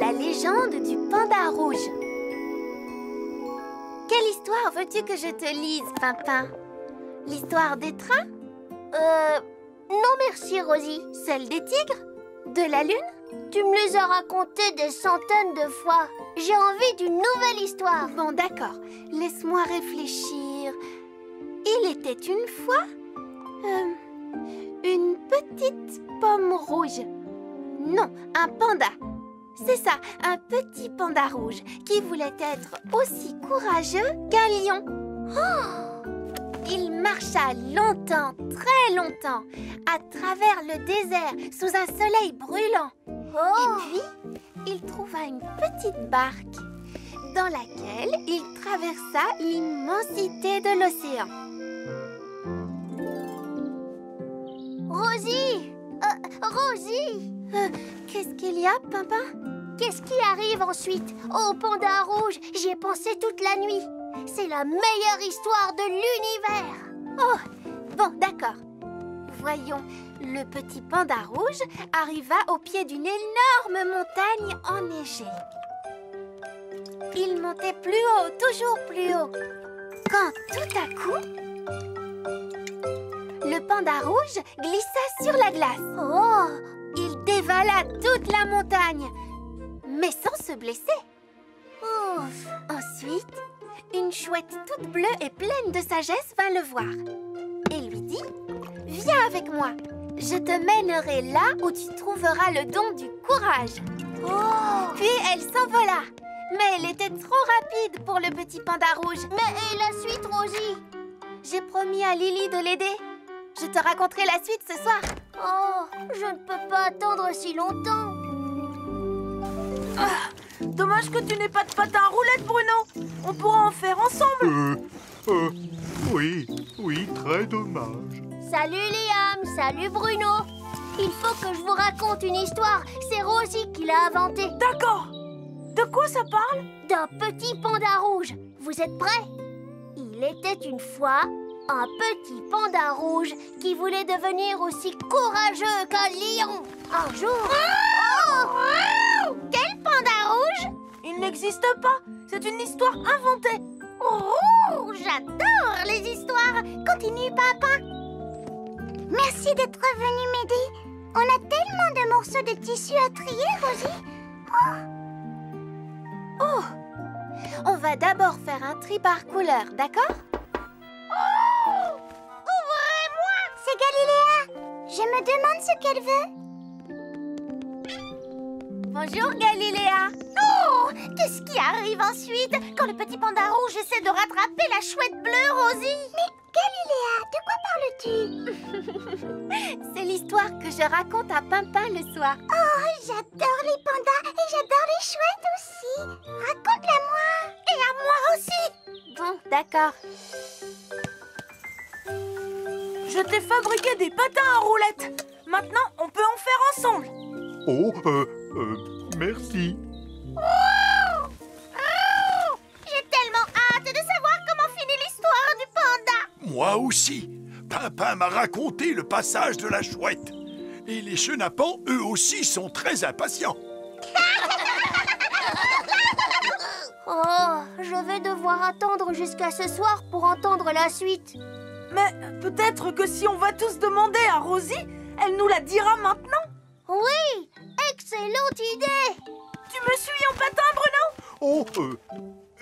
La légende du panda rouge. Quelle histoire veux-tu que je te lise, Pimpin? L'histoire des trains? Non merci, Rosie. Celle des tigres? De la lune? Tu me les as racontées des centaines de fois. J'ai envie d'une nouvelle histoire. Bon, d'accord. Laisse-moi réfléchir. Il était une fois une petite pomme rouge. Non, un panda. C'est ça, un petit panda rouge qui voulait être aussi courageux qu'un lion. Oh! Il marcha longtemps, très longtemps, à travers le désert sous un soleil brûlant. Oh! Et puis, il trouva une petite barque dans laquelle il traversa l'immensité de l'océan. Rosie! Rosie! Qu'est-ce qu'il y a, Pimpin? Qu'est-ce qui arrive ensuite au panda rouge? J'y ai pensé toute la nuit. C'est la meilleure histoire de l'univers. Oh, bon, d'accord. Voyons, le petit panda rouge arriva au pied d'une énorme montagne enneigée. Il montait plus haut, toujours plus haut, quand tout à coup, le panda rouge glissa sur la glace. Oh! Il dévala toute la montagne, mais sans se blesser. Ouf! Ensuite, une chouette toute bleue et pleine de sagesse vint le voir et lui dit: « Viens avec moi, je te mènerai là où tu trouveras le don du courage. » Oh! Puis elle s'envola, mais elle était trop rapide pour le petit panda rouge. Mais et la suite, Rosie? J'ai promis à Lily de l'aider. Je te raconterai la suite ce soir. Oh, je ne peux pas attendre si longtemps. Ah, dommage que tu n'aies pas de patin à roulettes, Bruno. On pourra en faire ensemble. Oui, très dommage. Salut Liam, salut Bruno. Il faut que je vous raconte une histoire. C'est Rosie qui l'a inventée. D'accord. De quoi ça parle? D'un petit panda rouge. Vous êtes prêts? Il était une fois un petit panda rouge qui voulait devenir aussi courageux qu'un lion. Un jour... Oh! Quel panda rouge? Il n'existe pas. C'est une histoire inventée. Oh, j'adore les histoires. Continue, Pimpin. Merci d'être venu m'aider. On a tellement de morceaux de tissu à trier, Rosie. Oh! On va d'abord faire un tri par couleur, d'accord? Oh! Ouvrez-moi! C'est Galiléa. Je me demande ce qu'elle veut. Bonjour, Galiléa. Oh! Qu'est-ce qui arrive ensuite quand le petit panda rouge essaie de rattraper la chouette bleue, Rosie? Mais Galiléa, de quoi parles-tu? C'est l'histoire que je raconte à Pimpin le soir. Oh, j'adore les pandas et j'adore les chouettes aussi. Raconte-la-moi. Et à moi aussi. Bon, d'accord. Je t'ai fabriqué des patins à roulettes. Maintenant, on peut en faire ensemble. Oh, merci. J'ai tellement hâte de savoir comment finit l'histoire du panda. Moi aussi. Pimpin m'a raconté le passage de la chouette. Et les chenapans, eux aussi, sont très impatients. Oh, je vais devoir attendre jusqu'à ce soir pour entendre la suite. Mais peut-être que si on va tous demander à Rosie, elle nous la dira maintenant. Oui, excellente idée. Tu me suis en patin, Bruno? Oh,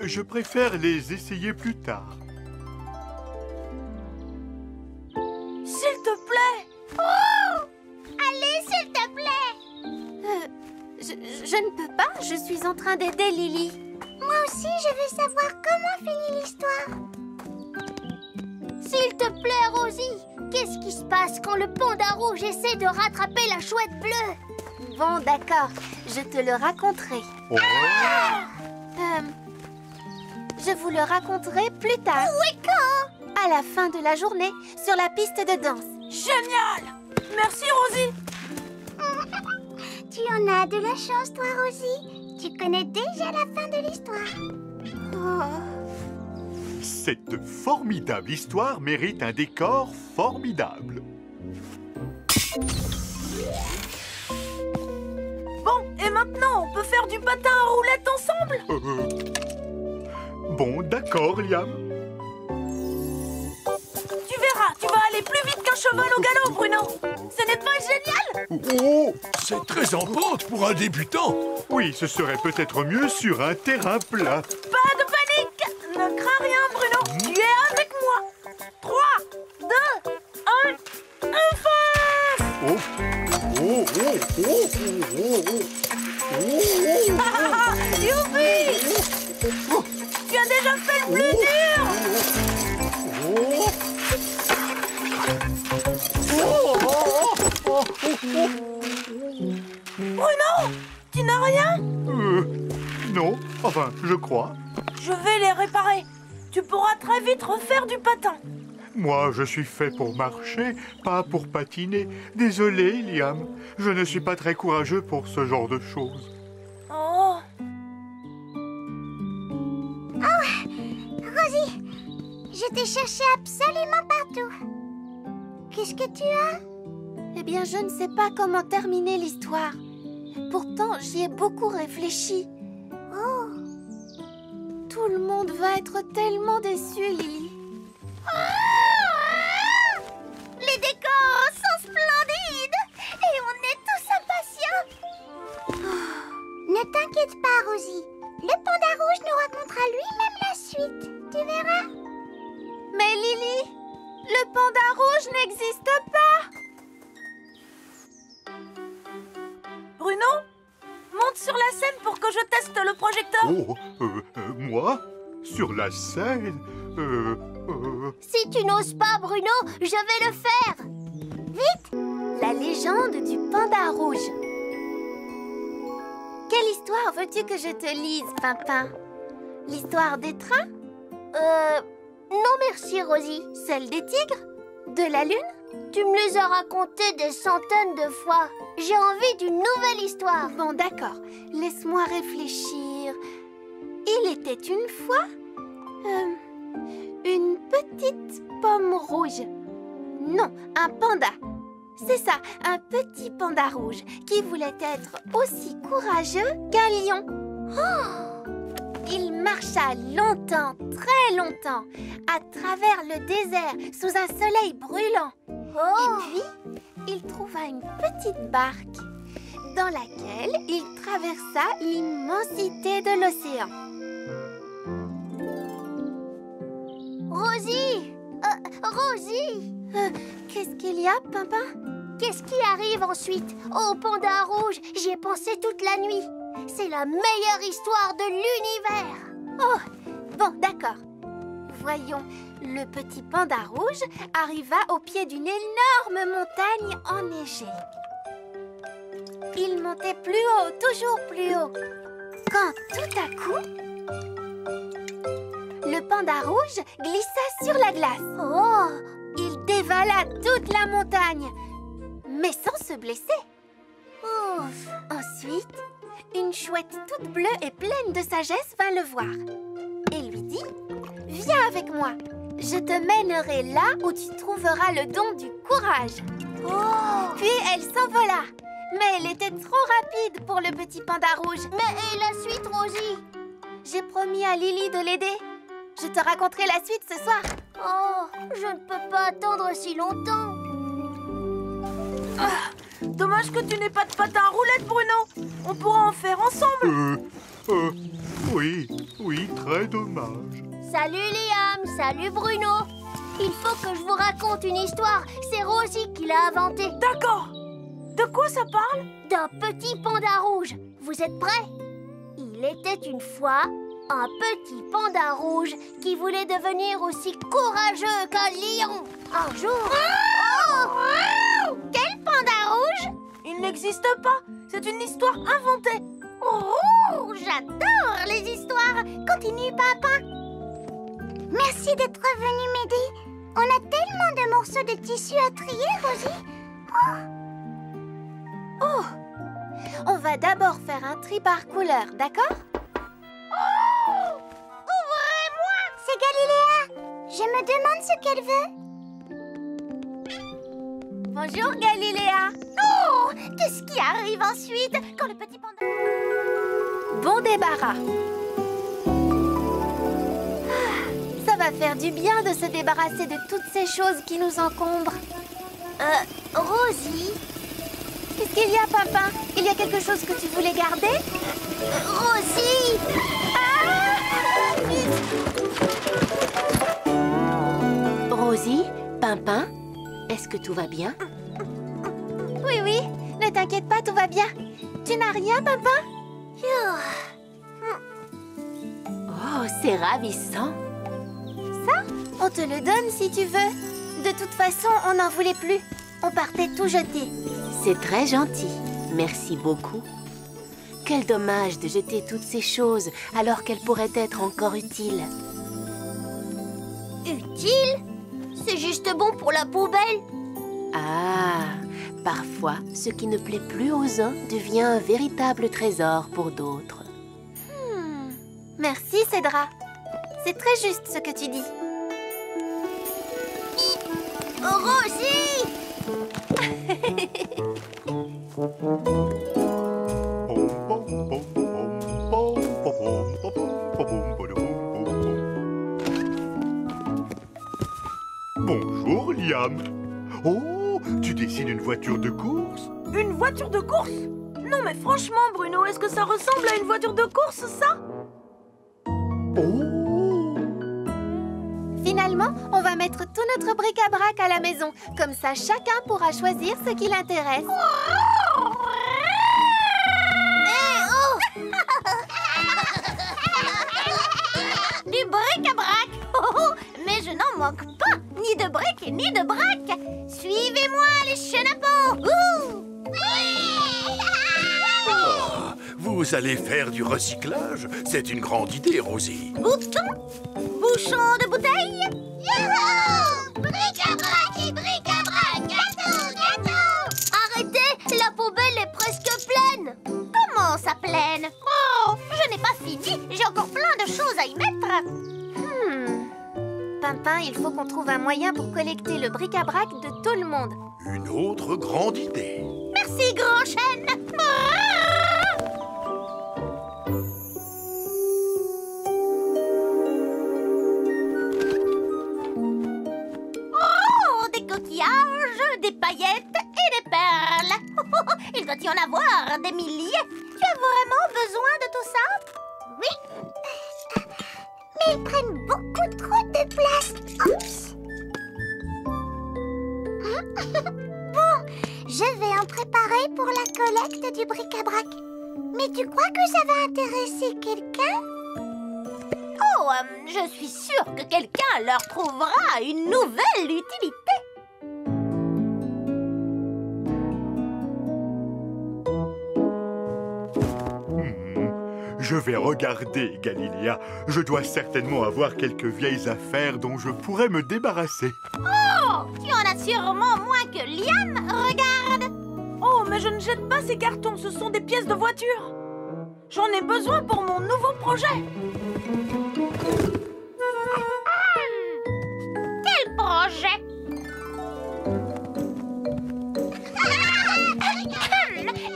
je préfère les essayer plus tard. S'il te plaît. Oh! Allez, s'il te plaît. Je ne peux pas, je suis en train d'aider Lily. Moi aussi, je veux savoir comment finit l'histoire. S'il te plaît, Rosie, qu'est-ce qui se passe quand le panda rouge essaie de rattraper la chouette bleue? Bon, d'accord, je te le raconterai. Oh. Je vous le raconterai plus tard. Oui, quand? À la fin de la journée, sur la piste de danse. Génial! Merci, Rosie. Tu en as de la chance, toi, Rosie. Tu connais déjà la fin de l'histoire. Cette formidable histoire mérite un décor formidable. Bon, et maintenant, on peut faire du patin à roulettes ensemble. Bon, d'accord, Liam. Tu verras, tu vas aller plus vite qu'un cheval au galop, Bruno. Ce n'est pas génial? Oh, c'est très en pente pour un débutant. Oui, ce serait peut-être mieux sur un terrain plat. Pas de panique. Ne crains rien, Bruno. Tu es avec moi. 3, 2, 1, fonce! Oh, oh, oh, oh, oh, oh, Youpi! Tu as déjà fait le plus dur! Bruno, tu n'as rien? non, enfin, je crois. Je vais les réparer. Tu pourras très vite refaire du patin. Moi, je suis fait pour marcher, pas pour patiner. Désolé, Liam. Je ne suis pas très courageux pour ce genre de choses. Oh, Rosie, je t'ai cherché absolument partout. Qu'est-ce que tu as? Eh bien, je ne sais pas comment terminer l'histoire. Pourtant, j'y ai beaucoup réfléchi. Oh, Tout le monde va être tellement déçu, Lily. les décors sont splendides et on est tous impatients. Ne t'inquiète pas, Rosie. Le panda rouge nous racontera lui-même la suite. Tu verras. Mais Lily, le panda rouge n'existe pas. Bruno, monte sur la scène pour que je teste le projecteur. Oh, moi? Sur la scène? Si tu n'oses pas, Bruno, je vais le faire. La légende du panda rouge. Quelle histoire veux-tu que je te lise, Pimpin? L'histoire des trains? Non merci, Rosie. Celle des tigres? De la lune? Tu me les as racontées des centaines de fois. J'ai envie d'une nouvelle histoire. Bon, d'accord. Laisse-moi réfléchir. Il était une fois une petite pomme rouge. Non, un panda. C'est ça, un petit panda rouge qui voulait être aussi courageux qu'un lion. Oh! Il marcha longtemps, très longtemps, à travers le désert sous un soleil brûlant. Et puis, il trouva une petite barque dans laquelle il traversa l'immensité de l'océan. Rosie! Rosie! Qu'est-ce qu'il y a, Pimpin? Qu'est-ce qui arrive ensuite? Au panda rouge, j'y ai pensé toute la nuit. C'est la meilleure histoire de l'univers. Oh, bon, d'accord. Voyons, le petit panda rouge arriva au pied d'une énorme montagne enneigée. Il montait plus haut, toujours plus haut, quand tout à coup, le panda rouge glissa sur la glace. Oh! Il dévala toute la montagne, mais sans se blesser. Ouf! Ensuite, une chouette toute bleue et pleine de sagesse vint le voir et lui dit: « Viens avec moi, je te mènerai là où tu trouveras le don du courage. » Oh! Puis elle s'envola, mais elle était trop rapide pour le petit panda rouge. Mais et la suite, Rosie? J'ai promis à Lily de l'aider. Je te raconterai la suite ce soir. Oh, je ne peux pas attendre si longtemps. Dommage que tu n'aies pas de patin à roulettes, Bruno. On pourra en faire ensemble. Oui, très dommage. Salut Liam, salut Bruno. Il faut que je vous raconte une histoire. C'est Rosie qui l'a inventée. D'accord. De quoi ça parle? D'un petit panda rouge. Vous êtes prêts? Il était une fois un petit panda rouge qui voulait devenir aussi courageux qu'un lion. Un jour... Oh! Quel panda rouge? Il n'existe pas. C'est une histoire inventée. Oh, j'adore les histoires. Continue, papa. Merci d'être venu m'aider. On a tellement de morceaux de tissu à trier, Rosie. Oh! On va d'abord faire un tri par couleur, d'accord? Ouvrez-moi! C'est Galiléa. Je me demande ce qu'elle veut. Bonjour, Galiléa. Oh! Oh, qu'est-ce qui arrive ensuite quand le petit panda... Bon débarras. Ça va faire du bien de se débarrasser de toutes ces choses qui nous encombrent. Rosie? Qu'est-ce qu'il y a, Pimpin? Il y a quelque chose que tu voulais garder? Rosie! Rosie, Pimpin, est-ce que tout va bien? Oui, oui, ne t'inquiète pas, tout va bien. Tu n'as rien, Pimpin? Oh, c'est ravissant. Ça, on te le donne si tu veux. De toute façon, on n'en voulait plus. On partait tout jeter. C'est très gentil. Merci beaucoup. Quel dommage de jeter toutes ces choses alors qu'elles pourraient être encore utiles. Utile? C'est juste bon pour la poubelle. Ah, parfois, ce qui ne plaît plus aux uns devient un véritable trésor pour d'autres. Merci, Cédra. C'est très juste ce que tu dis. Rosie! Bonjour, Liam. Oh, tu dessines une voiture de course? Une voiture de course? Non mais franchement, Bruno, est-ce que ça ressemble à une voiture de course, ça? Oh! Finalement, on va mettre tout notre bric-à-brac à la maison. Comme ça, chacun pourra choisir ce qui l'intéresse. Du bric-à-brac! Oh, mais je n'en manque pas! Ni de bric ni de brac! Suivez-moi, les chenapans! Ah, vous allez faire du recyclage? C'est une grande idée, Rosie. Bouton! Bouchon de bouteille! Youhou! Bric-à-brac et bric-à-brac! Gâteau, gâteau! Arrêtez! La poubelle est presque pleine! Comment ça pleine? Oh! Je n'ai pas fini! J'ai encore plein de choses à y mettre! Pimpin, il faut qu'on trouve un moyen pour collecter le bric-à-brac de tout le monde. Une autre grande idée. Merci, grand chêne! Oh, des coquillages, des paillettes et des perles! Il doit y en avoir des milliers! Tu as vraiment besoin de tout ça? Oui! Mais ils prennent beaucoup trop de place! Oups! Bon, je vais en préparer pour la collecte du bric-à-brac. Mais tu crois que ça va intéresser quelqu'un? Oh, je suis sûre que quelqu'un leur trouvera une nouvelle utilité. Je vais regarder, Galiléa. Je dois certainement avoir quelques vieilles affaires dont je pourrais me débarrasser. Oh, tu en as sûrement moins que Liam. Regarde. Oh, mais je ne jette pas ces cartons, ce sont des pièces de voiture. J'en ai besoin pour mon nouveau projet. Quel projet?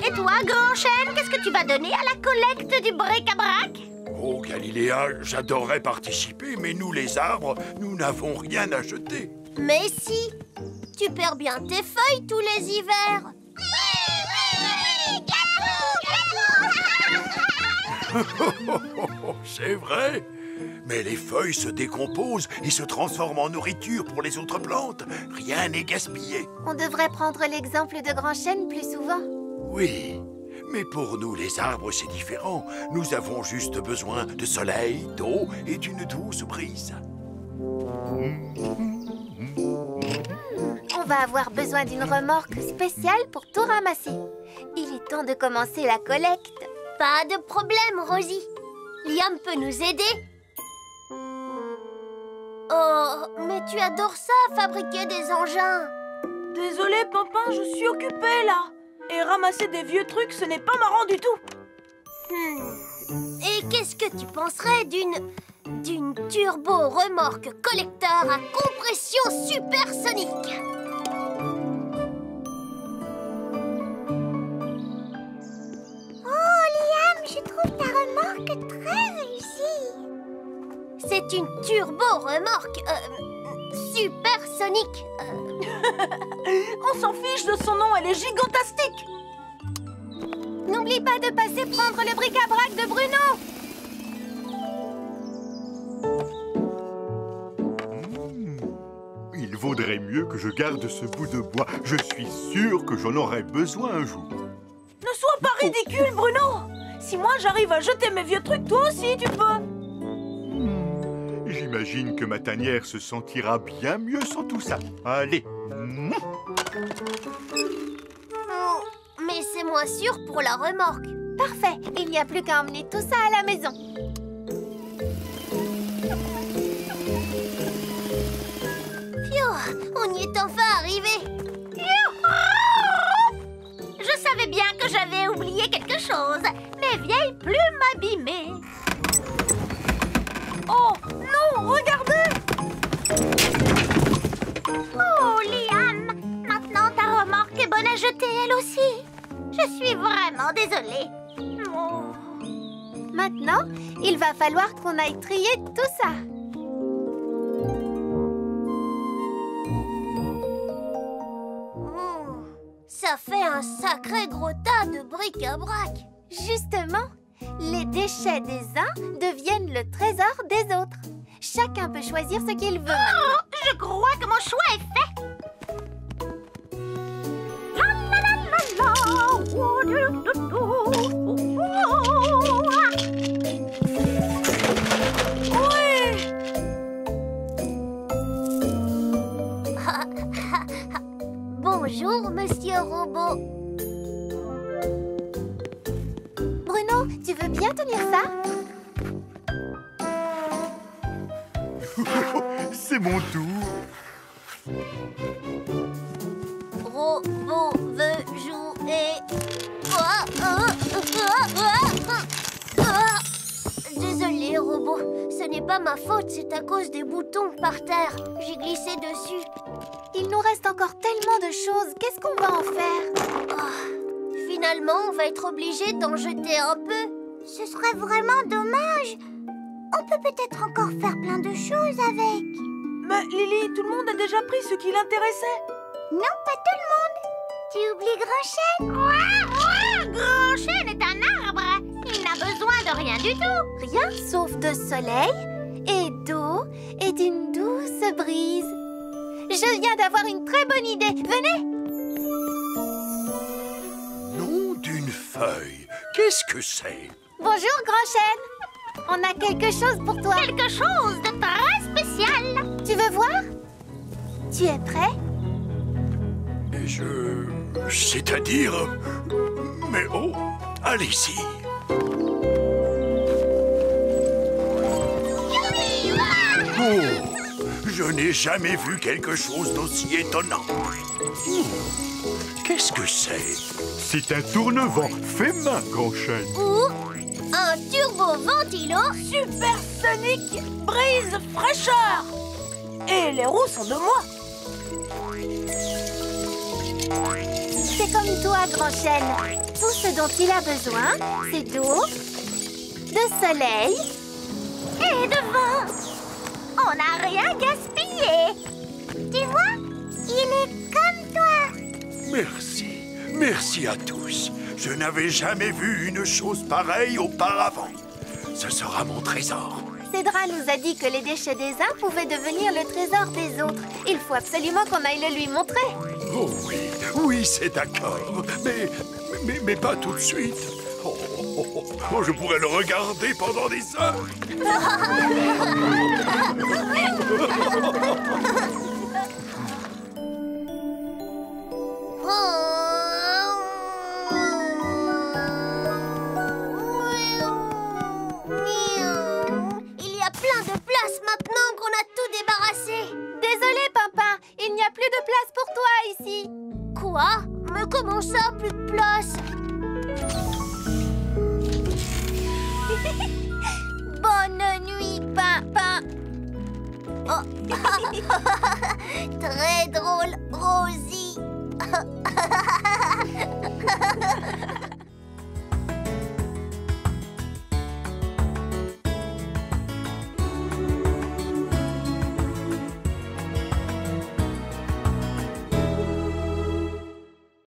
Et toi, grand chêne, qu'est-ce que tu vas donner à la collecte du bric-à-brac? Oh, Galiléa, j'adorerais participer, mais nous, les arbres, nous n'avons rien à jeter. Mais si, tu perds bien tes feuilles tous les hivers. C'est vrai. Mais les feuilles se décomposent et se transforment en nourriture pour les autres plantes. Rien n'est gaspillé. On devrait prendre l'exemple de Grand Chêne plus souvent. Oui, mais pour nous, les arbres, c'est différent. Nous avons juste besoin de soleil, d'eau et d'une douce brise. On va avoir besoin d'une remorque spéciale pour tout ramasser. Il est temps de commencer la collecte. Pas de problème, Rosie. Liam peut nous aider. Oh, mais tu adores ça, fabriquer des engins. Désolé, Pimpin, je suis occupée là. Et ramasser des vieux trucs, ce n'est pas marrant du tout. Et qu'est-ce que tu penserais d'une turbo-remorque collecteur à compression supersonique? remorque très réussie. C'est une turbo-remorque supersonique. On s'en fiche de son nom, elle est gigantastique. N'oublie pas de passer prendre le bric-à-brac de Bruno. Il vaudrait mieux que je garde ce bout de bois. Je suis sûr que j'en aurai besoin un jour. Ne sois pas ridicule, Bruno. Si moi j'arrive à jeter mes vieux trucs, toi aussi tu peux. J'imagine que ma tanière se sentira bien mieux sans tout ça. Allez. Mais c'est moins sûr pour la remorque. Parfait, il n'y a plus qu'à emmener tout ça à la maison. Phew, on y est enfin arrivé. Je savais bien que j'avais oublié quelque chose. Mes vieilles plumes abîmées. Oh non, regardez. Oh, Liam, maintenant ta remorque est bonne à jeter elle aussi. Je suis vraiment désolée. Oh. Maintenant, il va falloir qu'on aille trier tout ça. Ça fait un sacré gros tas de bric-à-brac. Justement, les déchets des uns deviennent le trésor des autres. Chacun peut choisir ce qu'il veut maintenant. Oh, je crois que mon choix est fait. La la la la la. Oh, du, du, du. Bonjour, monsieur robot. Bruno, tu veux bien tenir ça? C'est mon tour. Robot veut jouer. Désolé, robot. Ce n'est pas ma faute, c'est à cause des boutons par terre. J'ai glissé dessus. Il nous reste encore tellement de choses. Qu'est-ce qu'on va en faire? Finalement, on va être obligé d'en jeter un peu. Ce serait vraiment dommage. On peut peut-être encore faire plein de choses avec. Mais Lily, tout le monde a déjà pris ce qui l'intéressait. Non, pas tout le monde. Tu oublies Grand Chêne. Grand Chêne est un arbre. Il n'a besoin de rien du tout. Rien sauf de soleil et d'eau et d'une douce brise. Je viens d'avoir une très bonne idée. Venez! Nom d'une feuille. Qu'est-ce que c'est? Bonjour, Grand Chêne. On a quelque chose pour toi. Quelque chose de très spécial. Tu veux voir? Tu es prêt? C'est-à-dire... Mais oh, allez-y. Oh, je n'ai jamais vu quelque chose d'aussi étonnant. Qu'est-ce que c'est? C'est un tourne-vent fait main, Grand Chêne. Ou un turbo-ventilo Supersonique brise fraîcheur. Et les roues sont de moi. C'est comme toi, Grand Chêne. Tout ce dont il a besoin, c'est d'eau, de soleil Et de vent. On n'a rien gaspillé. Tu vois, il est comme toi. Merci. Merci à tous. Je n'avais jamais vu une chose pareille auparavant. Ce sera mon trésor. Cédra nous a dit que les déchets des uns pouvaient devenir le trésor des autres. Il faut absolument qu'on aille le lui montrer. Oh oui, oui, c'est d'accord. Mais pas tout de suite. Oh, je pourrais le regarder pendant des heures. Il y a plein de place maintenant qu'on a tout débarrassé. Désolé, Pimpin, il n'y a plus de place pour toi ici. Quoi? Mais comment ça, plus de place? Bonne nuit, Pimpin. Très drôle, Rosie.